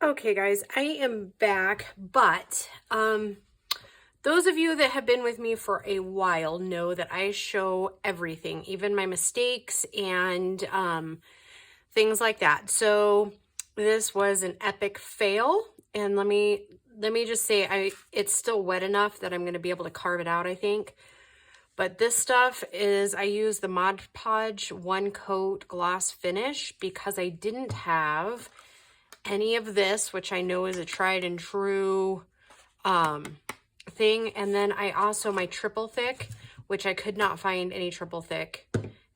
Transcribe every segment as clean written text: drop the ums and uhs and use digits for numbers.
Okay, guys, I am back, but those of you that have been with me for a while know that I show everything, even my mistakes and things like that. So this was an epic fail, and let me just say it's still wet enough that I'm going to be able to carve it out, I think. But this stuff is, I use the Mod Podge One Coat Gloss Finish because I didn't have any of this, which I know is a tried and true thing. And then I also, my triple thick, which I could not find any triple thick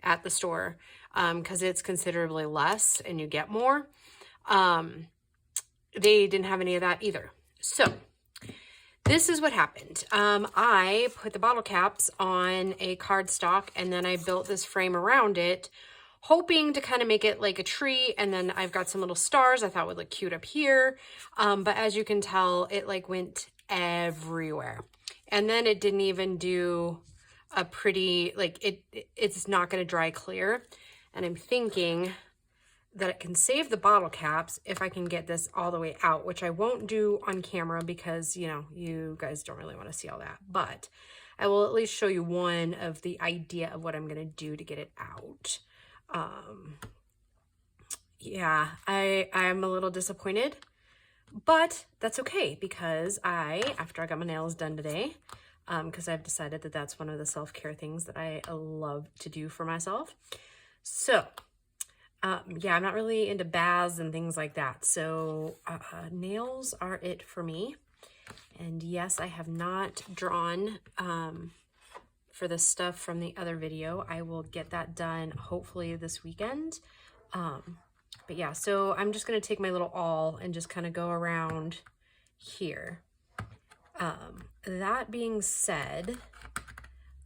at the store because it's considerably less and you get more. They didn't have any of that either. So this is what happened. I put the bottle caps on a cardstock and then I built this frame around it, hoping to kind of make it like a tree. And then I've got some little stars I thought would look cute up here. But as you can tell, it like went everywhere. And then it didn't even do a pretty, like it's not going to dry clear. And I'm thinking that it can save the bottle caps if I can get this all the way out, which I won't do on camera because, you know, you guys don't really want to see all that. But I will at least show you one of the idea of what I'm going to do to get it out. Yeah, I'm a little disappointed, but that's okay because after I got my nails done today, because I've decided that that's one of the self-care things that I love to do for myself. So, yeah, I'm not really into baths and things like that. So, nails are it for me. And yes, I have not drawn, for the stuff from the other video. I will get that done hopefully this weekend. But yeah, so I'm just going to take my little awl and just kind of go around here. That being said,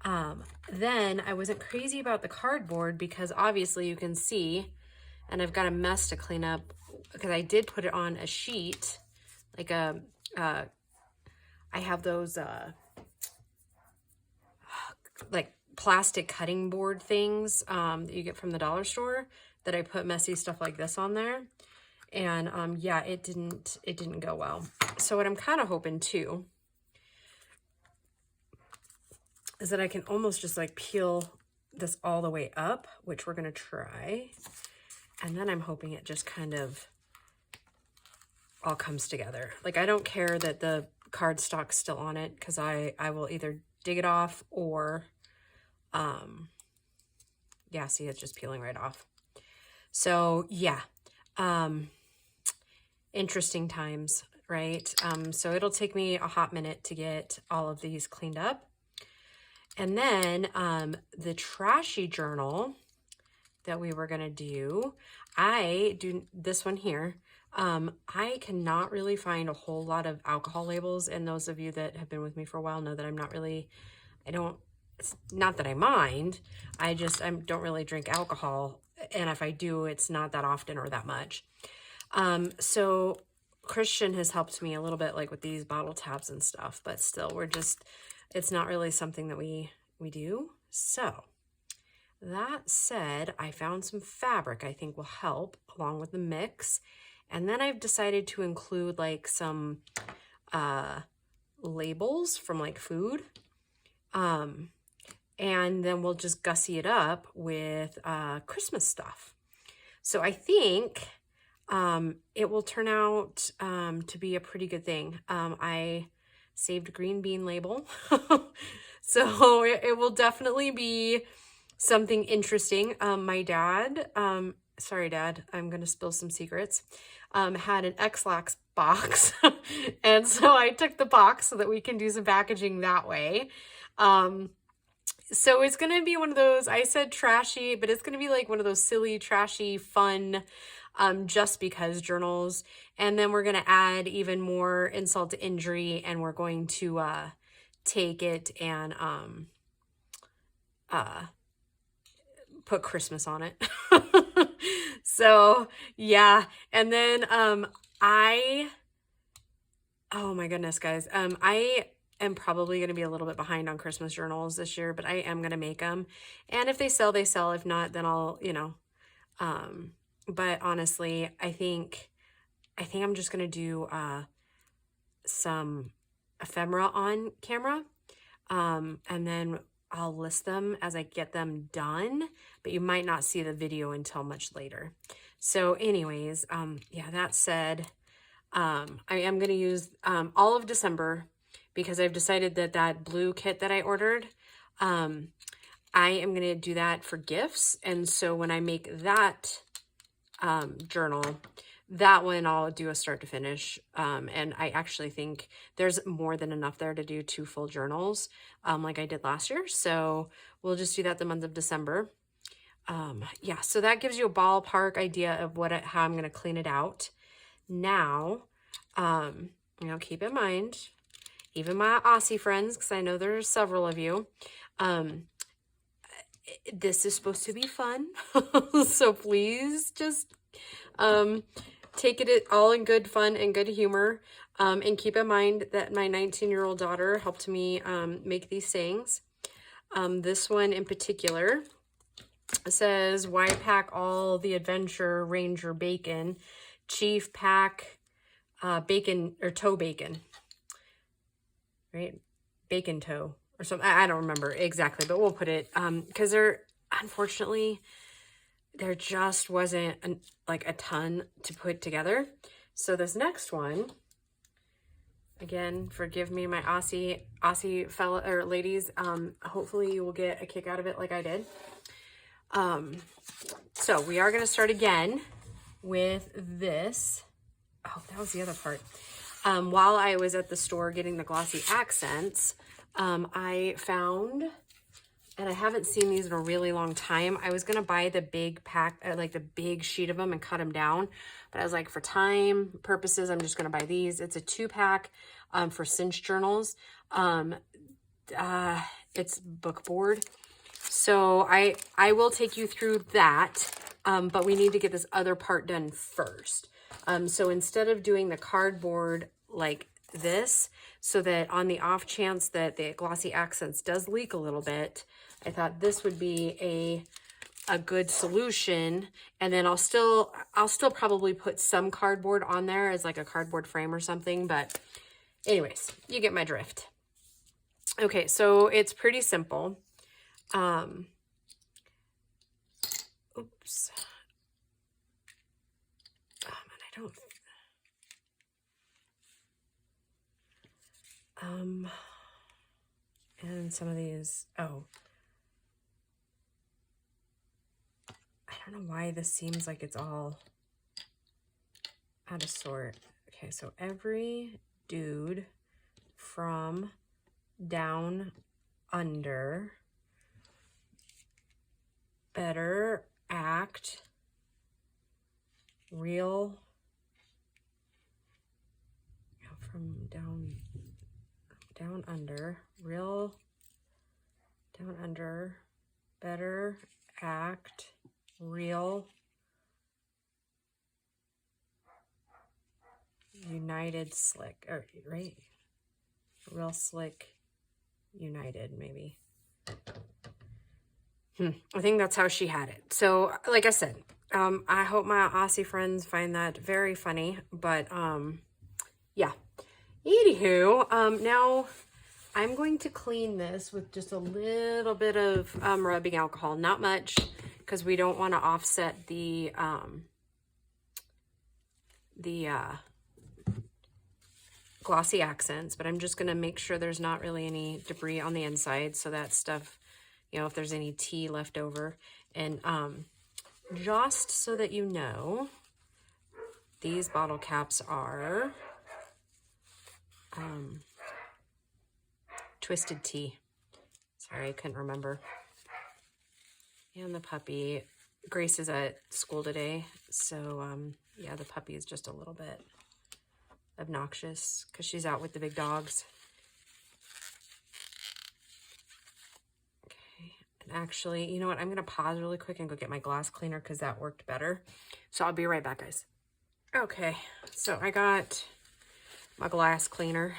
then I wasn't crazy about the cardboard because obviously you can see, and I've got a mess to clean up because I did put it on a sheet, like I have those, like plastic cutting board things that you get from the dollar store that I put messy stuff like this on there. And yeah, it didn't go well. So what I'm kind of hoping too is that I can almost just like peel this all the way up, which we're going to try. And then I'm hoping it just kind of all comes together. Like I don't care that the cardstock's still on it because I will either dig it off or yeah, see, it's just peeling right off. So yeah, interesting times, right? So it'll take me a hot minute to get all of these cleaned up. And then the trashy journal that we were gonna do, I do this one here. I cannot really find a whole lot of alcohol labels, and those of you that have been with me for a while know that I'm not really, it's not that I mind, I don't really drink alcohol, and if I do, it's not that often or that much. So Christian has helped me a little bit like with these bottle tabs and stuff, but still it's not really something that we do. So that said, I found some fabric I think will help along with the mix. And then I've decided to include like some labels from like food. And then we'll just gussy it up with Christmas stuff. So I think it will turn out to be a pretty good thing. I saved a green bean label. So it will definitely be something interesting. My dad, sorry Dad, I'm going to spill some secrets, had an X-Lax box. And so I took the box so that we can do some packaging that way. So it's going to be one of those, I said trashy, but it's going to be like one of those silly, trashy, fun, just because journals. And then we're going to add even more insult to injury, and we're going to take it and put Christmas on it. So yeah. And then oh my goodness, guys, I am probably going to be a little bit behind on Christmas journals this year, but I am going to make them. And if they sell, they sell. If not, then I'll, but honestly, I think I think I'm just going to do some ephemera on camera. And then I'll list them as I get them done, but you might not see the video until much later. So anyways, yeah, that said, I am going to use all of December because I've decided that that blue kit that I ordered, I am going to do that for gifts. And so when I make that journal, that one I'll do a start to finish. And I actually think there's more than enough there to do 2 full journals like I did last year. So we'll just do that the month of December. Yeah, so that gives you a ballpark idea of how I'm going to clean it out. Now, you know, keep in mind, even my Aussie friends, because I know there's several of you, this is supposed to be fun. So please just take it all in good fun and good humor. And keep in mind that my 19-year-old daughter helped me make these sayings. This one in particular says, why pack all the adventure ranger bacon? Chief pack bacon or toe bacon, right? Bacon toe or something. I don't remember exactly, but we'll put it because unfortunately, there just wasn't like a ton to put together. So this next one, again, forgive me, my Aussie fellow or ladies. Hopefully you will get a kick out of it like I did. So we are going to start again with this. Oh, that was the other part. While I was at the store getting the glossy accents, I found, and I haven't seen these in a really long time. I was going to buy the big pack, like the big sheet of them and cut them down. But I was like, for time purposes, I'm just going to buy these. It's a 2-pack for cinch journals. It's book board. So I will take you through that, but we need to get this other part done first. So instead of doing the cardboard like this, so that on the off chance that the glossy accents does leak a little bit, I thought this would be a good solution. And then I'll still probably put some cardboard on there as like a cardboard frame or something. But anyways, you get my drift. Okay, so it's pretty simple. Oops. And I don't, and some of these, oh, I don't know why this seems like it's all out of sort. Okay, so every dude from down under better act real, from down under, real, down under, better act real, united slick, or right, real slick united, maybe. I think that's how she had it. So like I said, I hope my Aussie friends find that very funny, but yeah. Anywho, now I'm going to clean this with just a little bit of rubbing alcohol, not much, because we don't want to offset the glossy accents, but I'm just going to make sure there's not really any debris on the inside, so that stuff, you know, if there's any tea left over. And just so that you know, these bottle caps are Twisted Tea. Sorry, I couldn't remember. And the puppy, Grace is at school today, so yeah, the puppy is just a little bit obnoxious because she's out with the big dogs. Okay, and actually, you know what? I'm going to pause really quick and go get my glass cleaner because that worked better. So I'll be right back, guys. Okay, so I got my glass cleaner.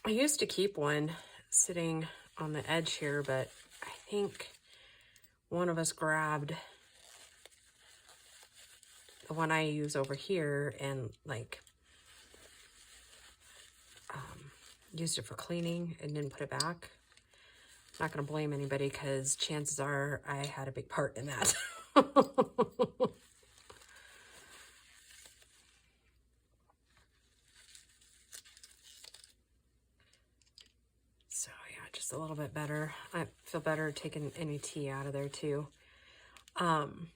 I used to keep one sitting on the edge here, but I think one of us grabbed the one I use over here and like used it for cleaning and didn't put it back. I'm not going to blame anybody because chances are I had a big part in that. So yeah, just a little bit better. I feel better taking any tea out of there too. And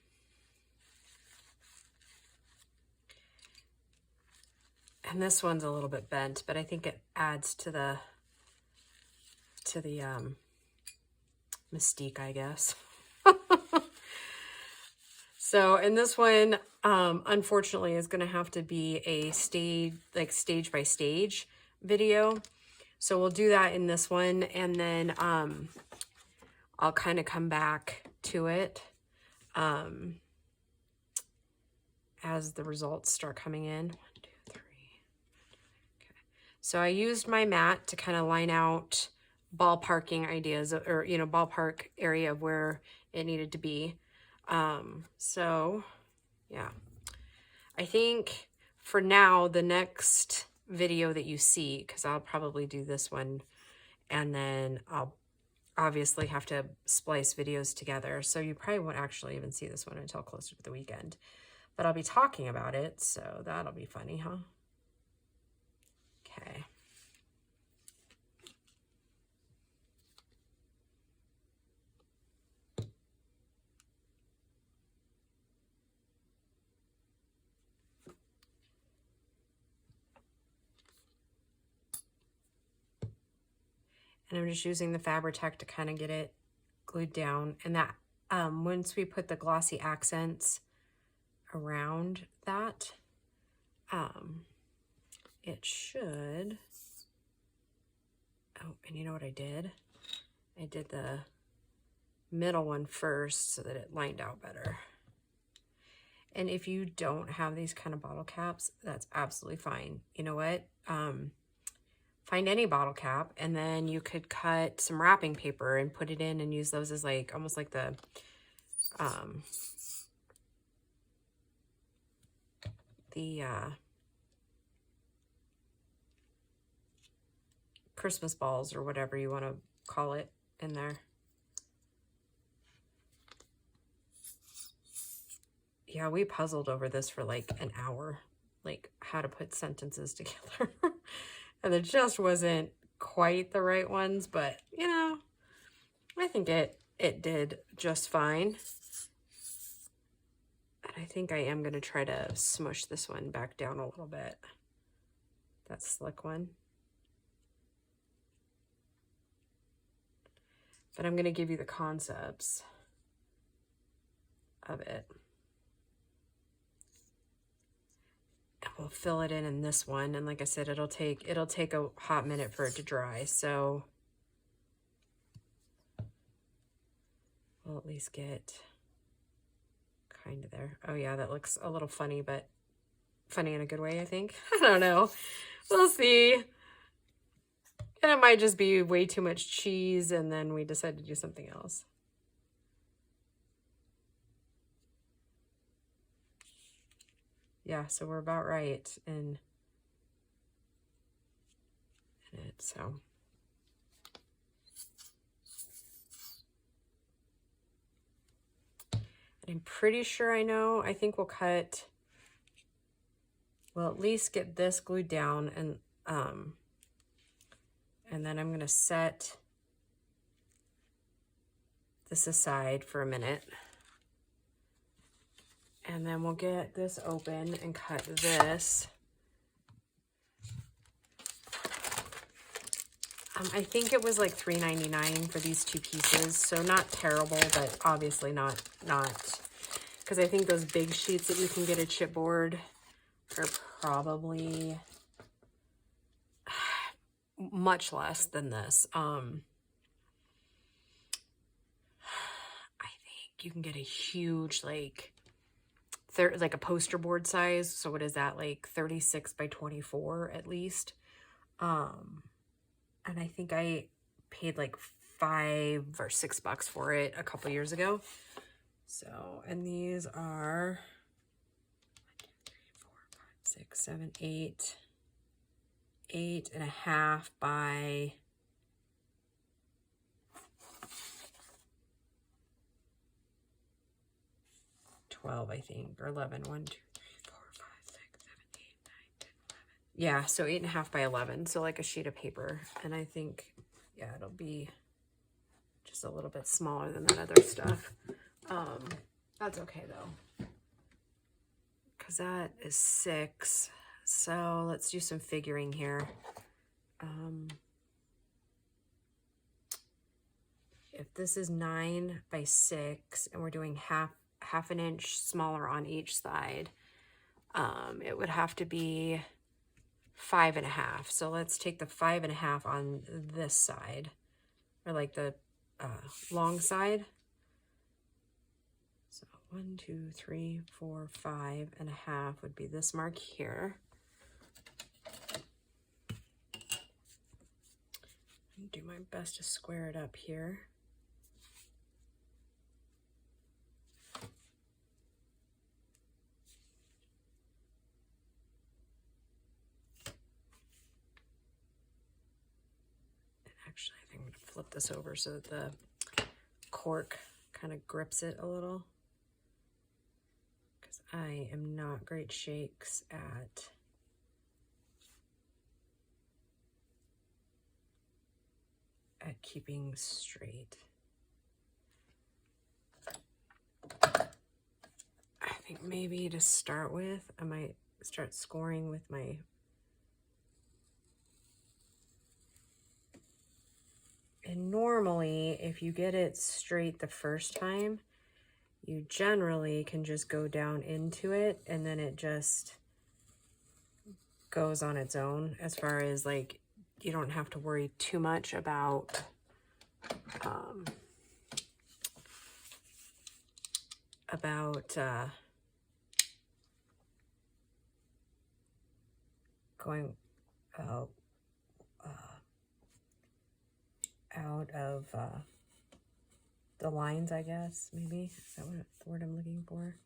this one's a little bit bent, but I think it adds to the mystique, I guess. So, and this one, unfortunately, is going to have to be a stage by stage video. So we'll do that in this one, and then I'll kind of come back to it as the results start coming in. 1, 2, 3. Okay. So I used my mat to kind of line out ballparking ideas, or, you know, ballpark area of where it needed to be. So yeah, I think for now, the next video that you see, because I'll probably do this one, and then I'll obviously have to splice videos together. So you probably won't actually even see this one until closer to the weekend, but I'll be talking about it. So that'll be funny, huh? Okay. And I'm just using the Fabri-Tac to kind of get it glued down. And that once we put the glossy accents around that, it should, oh, and you know what I did? I did the middle one first so that it lined out better. And if you don't have these kind of bottle caps, that's absolutely fine. You know what? Find any bottle cap, and then you could cut some wrapping paper and put it in and use those as like, almost like the, Christmas balls or whatever you want to call it in there. Yeah, we puzzled over this for like an hour, like how to put sentences together. And it just wasn't quite the right ones, but you know, I think it did just fine. And I think I am going to try to smush this one back down a little bit. That slick one. But I'm going to give you the concepts of it. And we'll fill it in this one. And like I said, it'll take a hot minute for it to dry. So we'll at least get kind of there. Oh yeah, that looks a little funny, but funny in a good way, I think. I don't know. We'll see. And it might just be way too much cheese, and then we decide to do something else. Yeah, so we're about right in it, so. I'm pretty sure I know. I think we'll at least get this glued down, and then I'm gonna set this aside for a minute. And then we'll get this open and cut this. I think it was like $3.99 for these 2 pieces, so not terrible, but obviously not, because I think those big sheets that you can get at chipboard are probably much less than this. I think you can get a huge, like a poster board size. So what is that, like 36 by 24 at least? And I think I paid like $5 or $6 for it a couple years ago. So, and these are, 6, 7, 8, 8.5 by 12, I think, or 11. 1, 2, 3, 4, 5, 6, 7, 8, 9, 10, 11. Yeah, so 8.5 by 11, so like a sheet of paper. And I think, yeah, it'll be just a little bit smaller than that other stuff. That's okay though, because that is 6. So let's do some figuring here. If this is 9 by 6 and we're doing half an inch smaller on each side, it would have to be 5.5. So let's take the 5.5 on this side, or like the long side. So 1, 2, 3, 4, 5.5 would be this mark here. Do my best to square it up here. Actually, I think I'm going to flip this over so that the cork kind of grips it a little, because I am not great shakes at keeping straight. I think maybe to start with, I might start scoring with my and normally, if you get it straight the first time, you generally can just go down into it and then it just goes on its own, as far as like, you don't have to worry too much about going out of the lines, I guess, maybe. Is that what the word I'm looking for?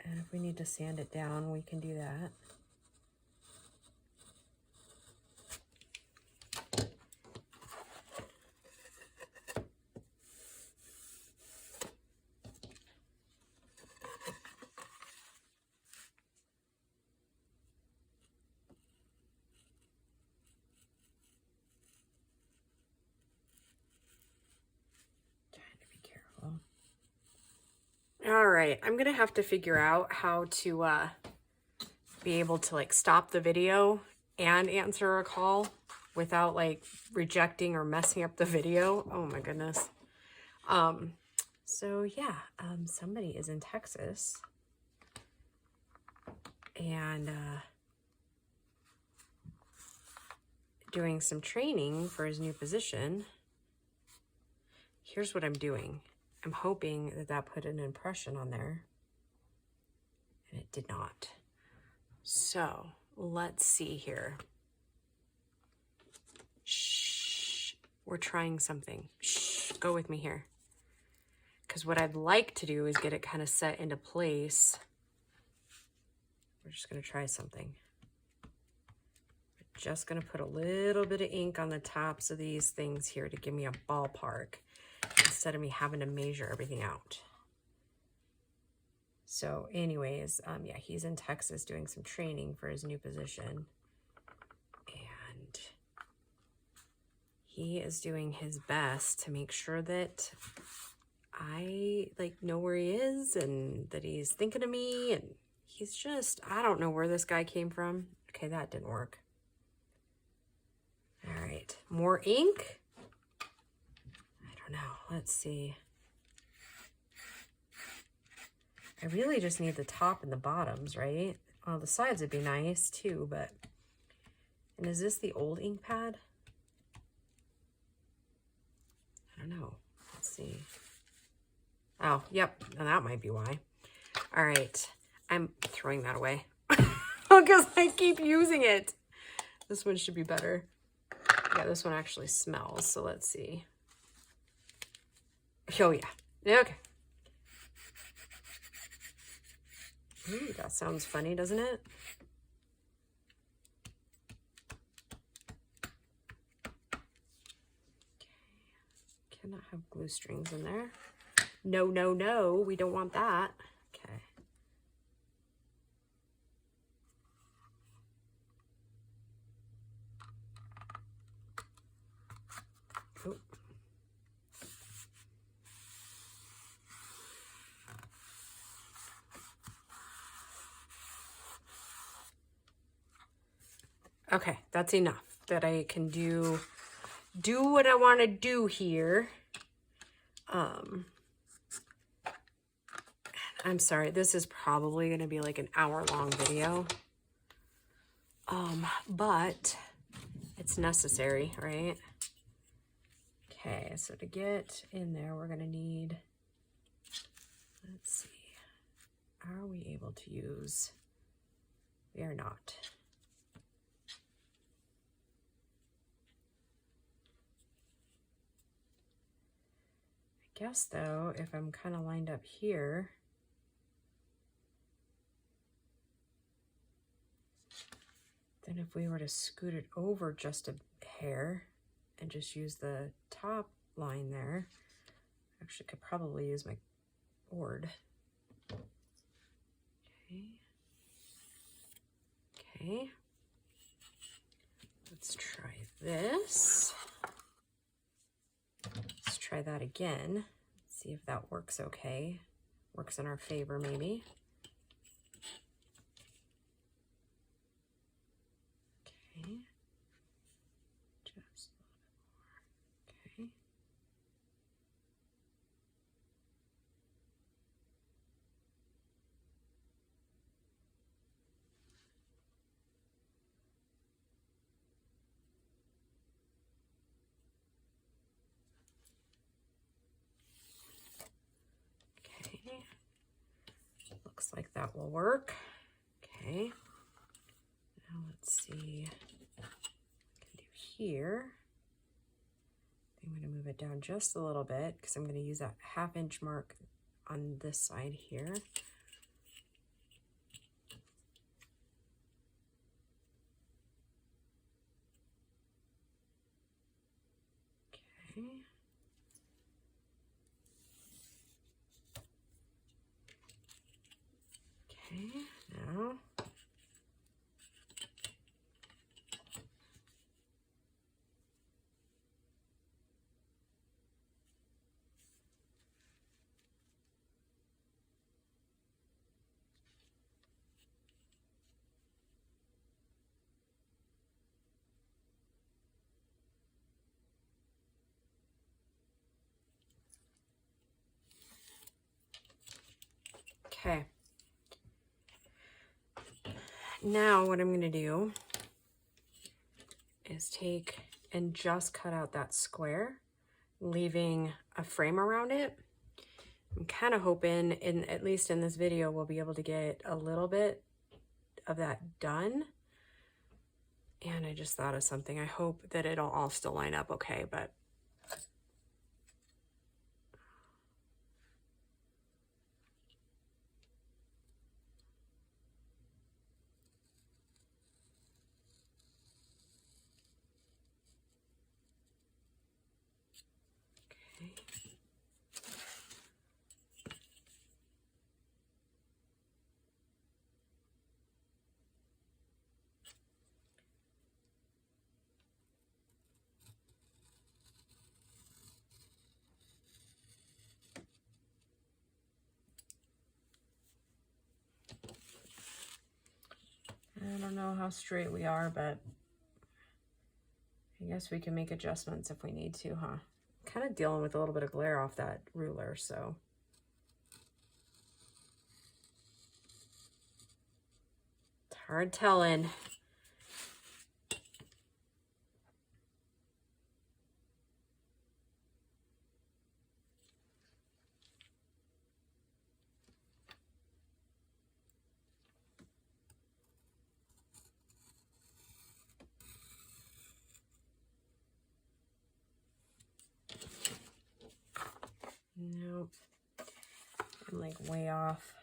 And if we need to sand it down, we can do that. All right, I'm gonna have to figure out how to be able to like stop the video and answer a call without like rejecting or messing up the video. Oh my goodness. So yeah, somebody is in Texas and doing some training for his new position. Here's what I'm doing. I'm hoping that that put an impression on there, and it did not. So let's see here. Shh, we're trying something. Shh, go with me here. Because what I'd like to do is get it kind of set into place. We're just gonna try something. We're just gonna put a little bit of ink on the tops of these things here to give me a ballpark, instead of me having to measure everything out. So anyways, yeah, he's in Texas doing some training for his new position. And he is doing his best to make sure that I like know where he is and that he's thinking of me. And he's just, I don't know where this guy came from. Okay, that didn't work. All right, more ink. Now, let's see. I really just need the top and the bottoms, right? Well, the sides would be nice too, but... And is this the old ink pad? I don't know. Let's see. Oh, yep. Now that might be why. All right. I'm throwing that away because I keep using it. This one should be better. Yeah, this one actually smells, so let's see. Oh, yeah. Okay. Ooh, that sounds funny, doesn't it? Okay. Cannot have glue strings in there. No, no, no, we don't want that. Okay. Ooh. Okay, that's enough that I can do what I want to do here. I'm sorry, this is probably going to be like an hour-long video. But it's necessary, right? Okay, so to get in there, we're going to need, let's see, are we able to use, we are not. I guess though, if I'm kind of lined up here, then if we were to scoot it over just a hair and just use the top line there, actually could probably use my board. Okay. Okay. Let's try this. Let's try that again. See if that works okay. Works in our favor, maybe. Okay. Just a little bit more. Okay. Okay. Looks like that will work. Okay. Now let's see what I can do here. I'm going to move it down just a little bit because I'm going to use that 1/2 inch mark on this side here. Okay. Okay, now okay. Now what I'm going to do is take and just cut out that square, leaving a frame around it. I'm kind of hoping, at least in this video, we'll be able to get a little bit of that done. And I just thought of something. I hope that it'll all still line up okay, but okay. I don't know how straight we are, but I guess we can make adjustments if we need to, huh? Kind of dealing with a little bit of glare off that ruler, so. It's hard telling. Nope. I'm like way off.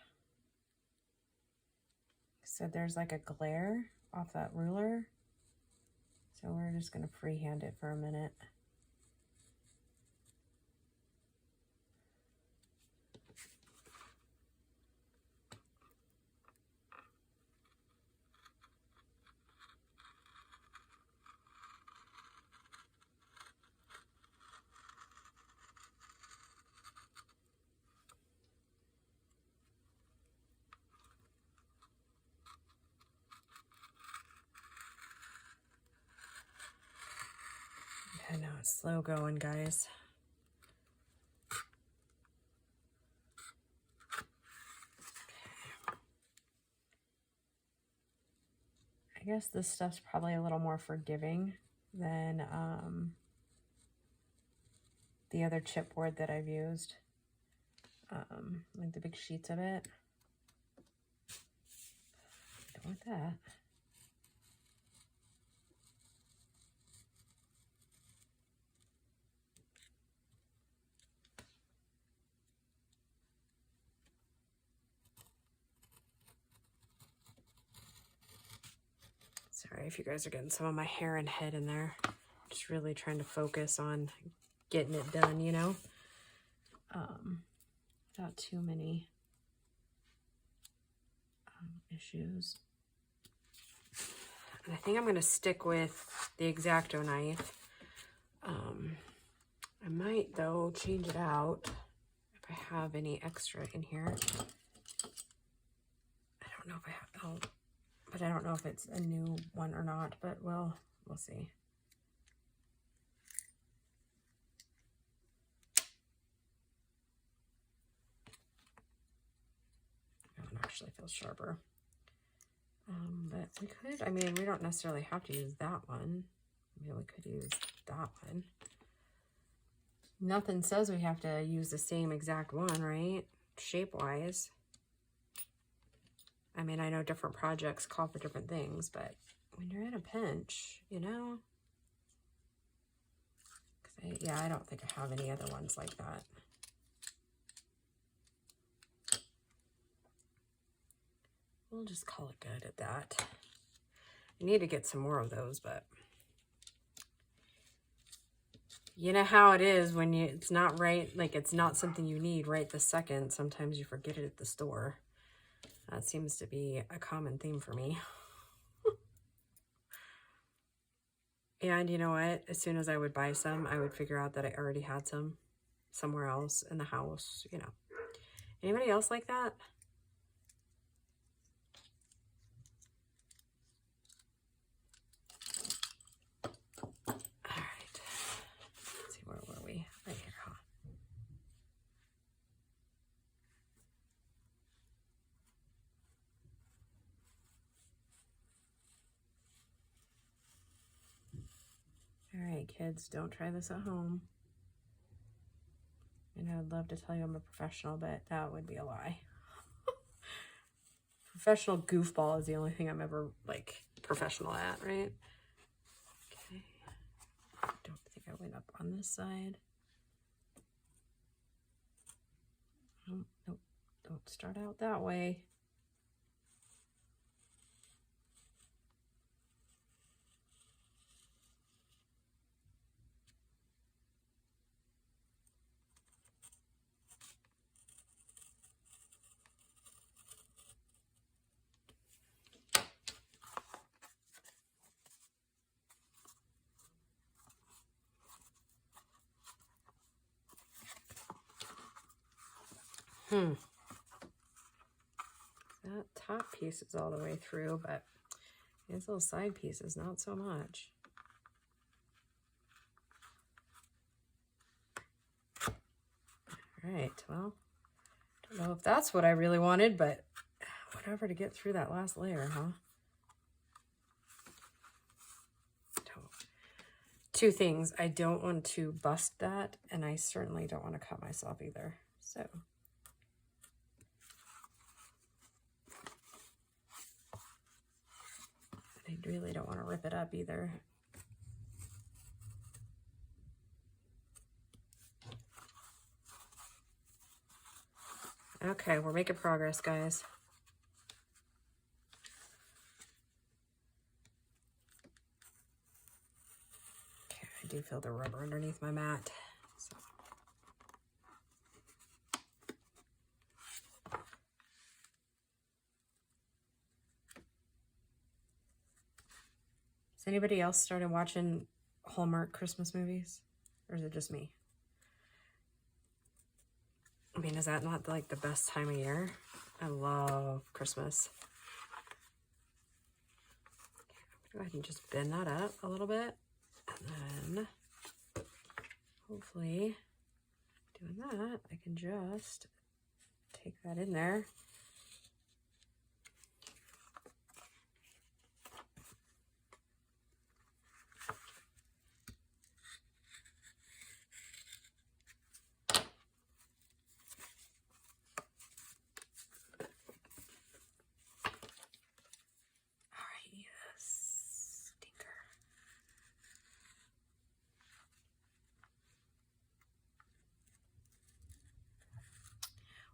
said, there's like a glare off that ruler. So we're just going to freehand it for a minute. I know it's slow going, guys. I guess this stuff's probably a little more forgiving than the other chipboard that I've used. Like the big sheets of it. Don't want that. Sorry if you guys are getting some of my hair and head in there. Just really trying to focus on getting it done, you know, without too many issues. And I think I'm going to stick with the X-Acto knife. I might, though, change it out if I have any extra in here. I don't know if I have, oh, but I don't know if it's a new one or not, but we'll see. That one actually feels sharper. But we could, I mean, we don't necessarily have to use that one. Maybe we could use that one. Nothing says we have to use the same exact one, right? Shape-wise. I mean, I know different projects call for different things, but when you're in a pinch, you know? Yeah, I don't think I have any other ones like that. We'll just call it good at that. I need to get some more of those, but you know how it is when it's not right, like it's not something you need right this second. Sometimes you forget it at the store. That seems to be a common theme for me. And you know what? As soon as I would buy some, I would figure out that I already had some somewhere else in the house, you know. Anybody else like that? All right, kids, don't try this at home. And I'd love to tell you I'm a professional, but that would be a lie. Professional goofball is the only thing I'm ever, like, professional at, right? Okay. I don't think I went up on this side. Oh, nope, don't start out that way. That top piece is all the way through, but these little side pieces, not so much. All right, well, don't know if that's what I really wanted, but whatever to get through that last layer, huh? Two things. I don't want to bust that, and I certainly don't want to cut myself either. So I really don't want to rip it up either. Okay, we're making progress, guys. really feel the rubber underneath my mat. So. Has anybody else started watching Hallmark Christmas movies? Or is it just me? I mean, is that not like the best time of year? I love Christmas. Go ahead and just bend that up a little bit. And then hopefully doing that, I can just take that in there.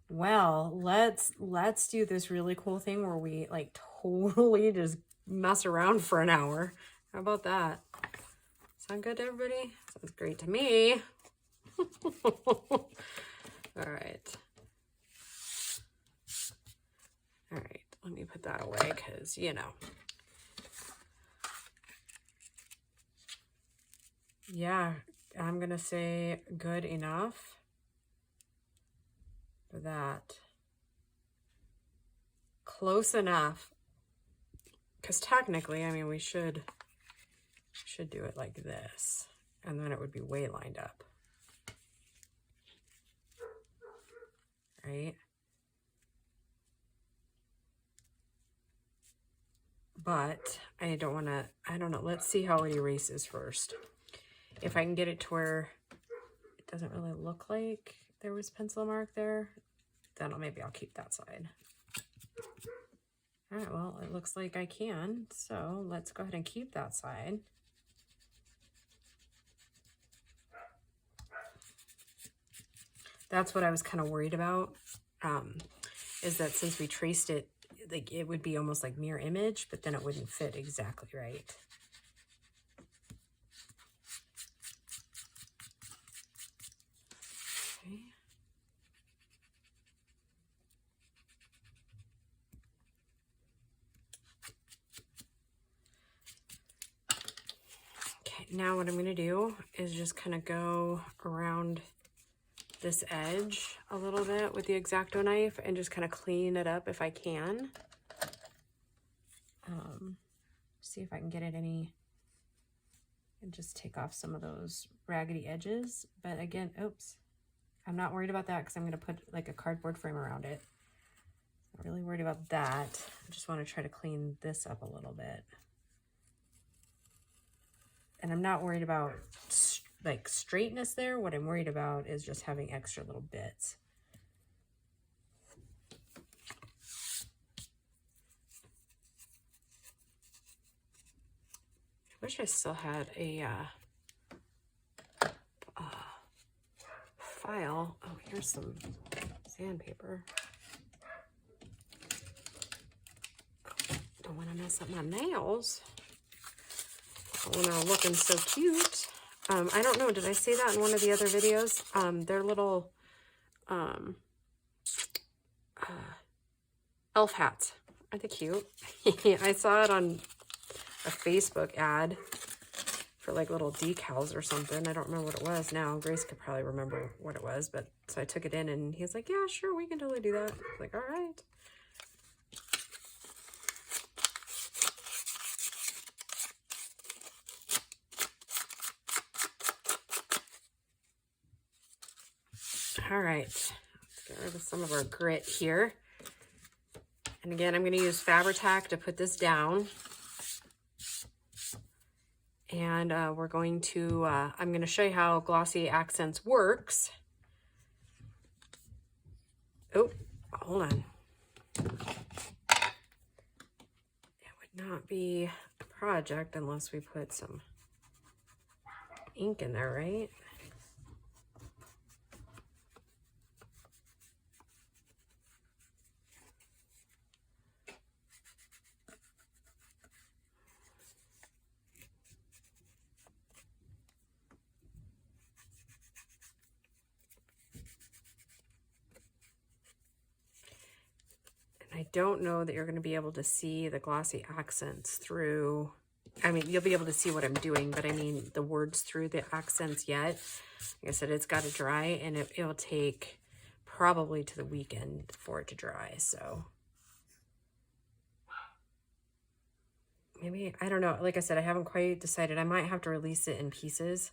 Well, let's do this really cool thing where we like totally just mess around for an hour. How about that? Sound good to everybody? Sounds great to me. All right. All right, let me put that away because, you know. Yeah, I'm going to say good enough for that. Close enough. Because technically, I mean, we should do it like this. And then it would be way lined up. Right? But I don't know. Let's see how it erases first. If I can get it to where it doesn't really look like there was pencil mark there, then maybe I'll keep that side. All right, well, it looks like I can. So let's go ahead and keep that side. That's what I was kind of worried about, is that since we traced it, like it would be almost like mirror image, but then it wouldn't fit exactly right. Okay. Okay, now what I'm going to do is just kind of go around this edge a little bit with the X-Acto knife and just kind of clean it up if I can. See if I can get it any, and just take off some of those raggedy edges. But again, oops, I'm not worried about that because I'm going to put like a cardboard frame around it. Not really worried about that. I just want to try to clean this up a little bit. And I'm not worried about like straightness there. What I'm worried about is just having extra little bits. I wish I still had a file. Oh, here's some sandpaper. Don't want to mess up my nails when they're looking so cute. I don't know, did I say that in one of the other videos? They're little elf hats. Aren't they cute? I saw it on a Facebook ad for like little decals or something. I don't remember what it was now. Grace could probably remember what it was, but so I took it in and he's like, yeah, sure, we can totally do that. I was like, all right. All right, let's get rid of some of our grit here. And again, I'm going to use Fabri-Tac to put this down. And we're going to, I'm going to show you how Glossy Accents works. Oh, hold on. It would not be a project unless we put some ink in there, right? I don't know that you're going to be able to see the glossy accents through. I mean, you'll be able to see what I'm doing, but I mean the words through the accents yet. Like I said, it's got to dry, and it'll take probably to the weekend for it to dry. So maybe, I don't know. Like I said, I haven't quite decided. I might have to release it in pieces.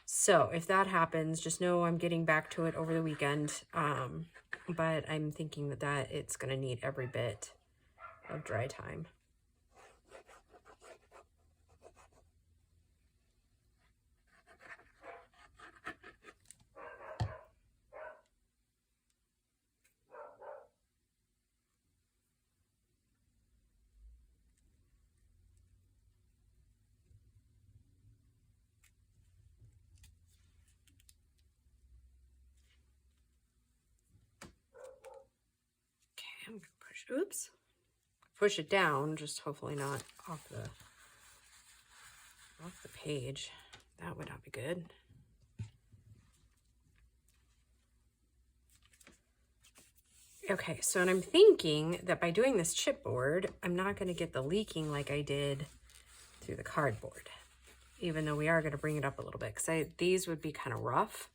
So if that happens, just know I'm getting back to it over the weekend. But I'm thinking that it's going to need every bit of dry time. I'm going to push it down, just hopefully not off the page. That would not be good. Okay, so and I'm thinking that by doing this chipboard, I'm not going to get the leaking like I did through the cardboard, even though we are going to bring it up a little bit, because these would be kind of rough.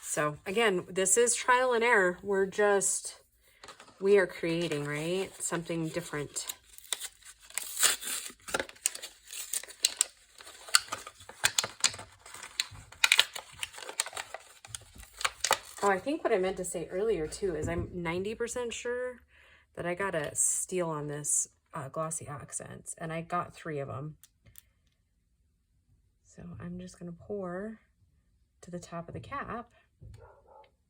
So again, this is trial and error. We are creating, right? Something different. Oh, I think what I meant to say earlier too is I'm 90% sure that I got a steal on this glossy accents, and I got 3 of them. So I'm just going to pour to the top of the cap.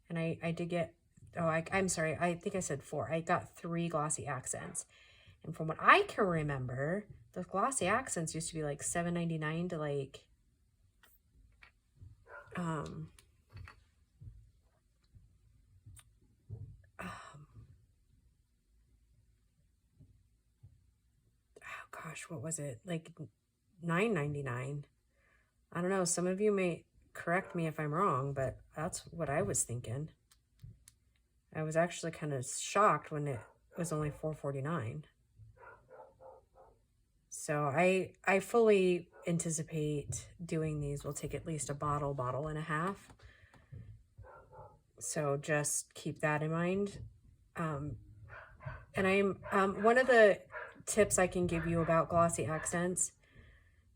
And I did get, I'm sorry, I think I said 4. I got 3 glossy accents. And from what I can remember, the glossy accents used to be like $7.99 to like, oh gosh, what was it? Like $9.99. I don't know. Some of you may correct me if I'm wrong, but that's what I was thinking. I was actually kind of shocked when it was only $4.49. So I fully anticipate doing these. We'll take at least a bottle and a half. So just keep that in mind. And I'm one of the tips I can give you about glossy accents,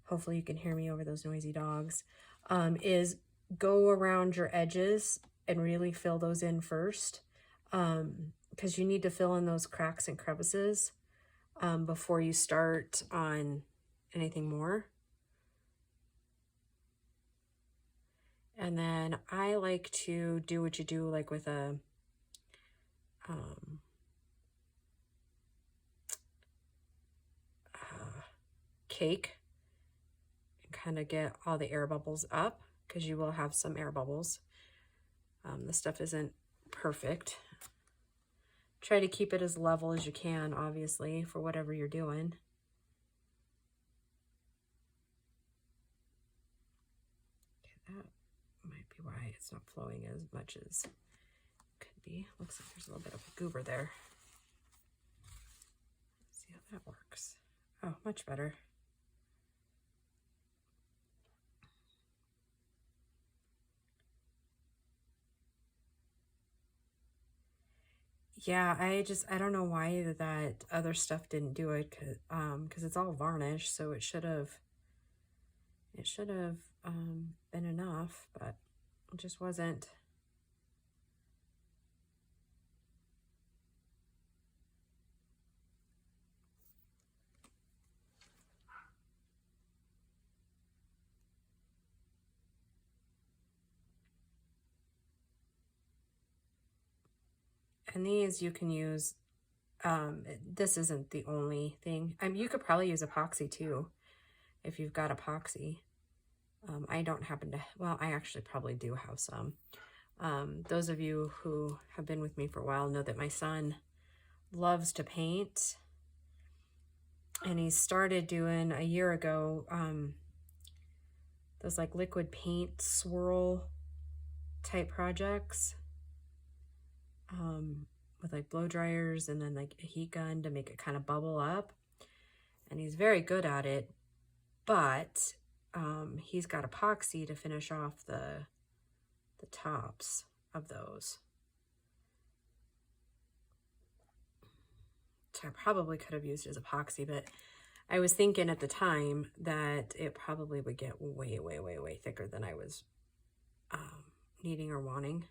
hopefully you can hear me over those noisy dogs, is go around your edges and really fill those in first, because you need to fill in those cracks and crevices before you start on anything more. And then I like to do what you do like with a cake, and kind of get all the air bubbles up, because you will have some air bubbles. This stuff isn't perfect. Try to keep it as level as you can, obviously, for whatever you're doing. Okay, that might be why it's not flowing as much as it could be. Looks like there's a little bit of a goober there. Let's see how that works. Oh, much better. Yeah, I don't know why that other stuff didn't do it, because it's all varnish, so it should have been enough, but it just wasn't. And these you can use, this isn't the only thing. You could probably use epoxy too, if you've got epoxy. I don't happen to, well, I actually probably do have some. Those of you who have been with me for a while know that my son loves to paint. And he started doing a year ago, those like liquid paint swirl type projects. with like blow dryers and then like a heat gun to make it kind of bubble up. And he's very good at it, but he's got epoxy to finish off the tops of those. So I probably could have used his epoxy, but I was thinking at the time that it probably would get way, way, way, way thicker than I was needing or wanting.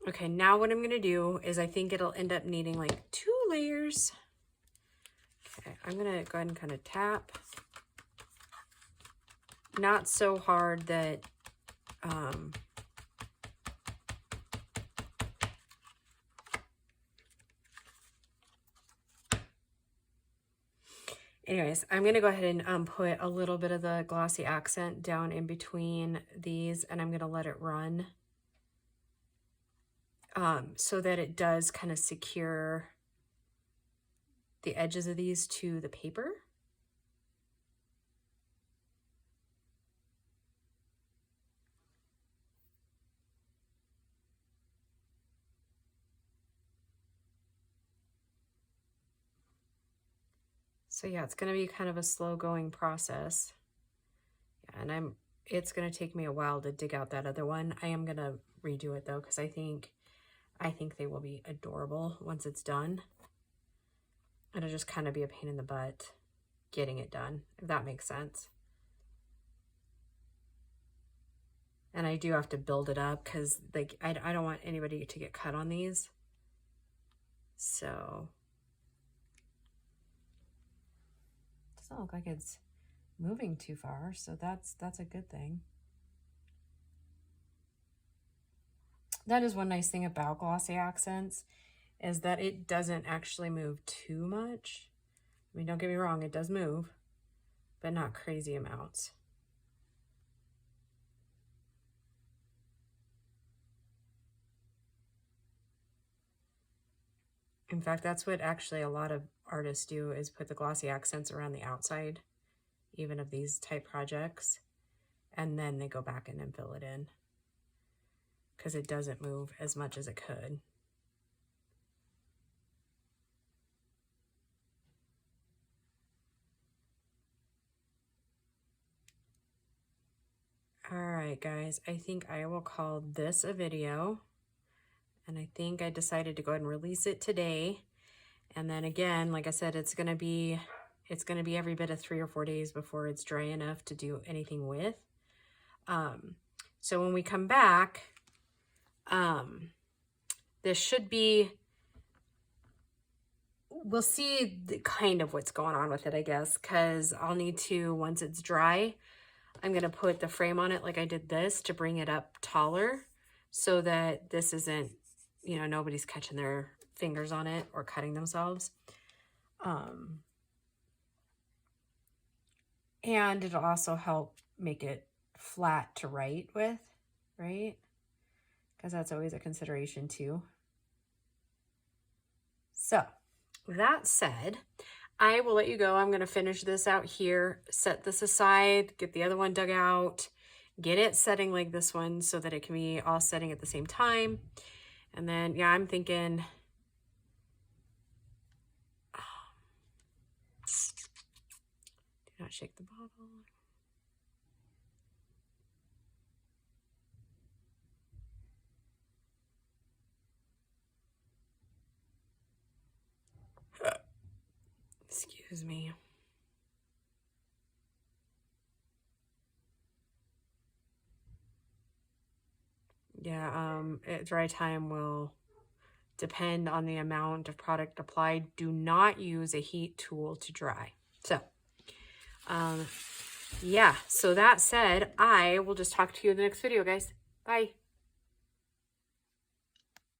Okay, now what I'm gonna do is I think it'll end up needing like 2 layers. Okay, I'm gonna go ahead and kind of tap. Not so hard that anyways, I'm gonna go ahead and put a little bit of the glossy accent down in between these, and I'm gonna let it run so that it does kind of secure the edges of these to the paper. So yeah, it's going to be kind of a slow going process. Yeah, and it's going to take me a while to dig out that other one. I am going to redo it though, because I think they will be adorable once it's done. It'll just kind of be a pain in the butt getting it done, if that makes sense. And I do have to build it up because like I don't want anybody to get cut on these. So it doesn't look like it's moving too far, so that's a good thing. That is one nice thing about glossy accents, is that it doesn't actually move too much. I mean, don't get me wrong, it does move, but not crazy amounts. In fact, that's what actually a lot of artists do, is put the glossy accents around the outside, even of these type projects, and then they go back in and fill it in, because it doesn't move as much as it could. All right, guys, I think I will call this a video. And I think I decided to go ahead and release it today. And then again, like I said, it's gonna be every bit of 3 or 4 days before it's dry enough to do anything with. So when we come back, this should be, we'll see kind of what's going on with it, I guess, because I'll need to, once it's dry, I'm gonna put the frame on it like I did this to bring it up taller so that this isn't, you know, nobody's catching their fingers on it or cutting themselves. And it'll also help make it flat to write with, right? Because that's always a consideration too. So that said, I will let you go. I'm going to finish this out here, set this aside, get the other one dug out, get it setting like this one so that it can be all setting at the same time. And then, yeah, I'm thinking, do not shake the bottle. Excuse me. Yeah, dry time will depend on the amount of product applied. Do not use a heat tool to dry. So, yeah, so that said, I will just talk to you in the next video, guys. Bye.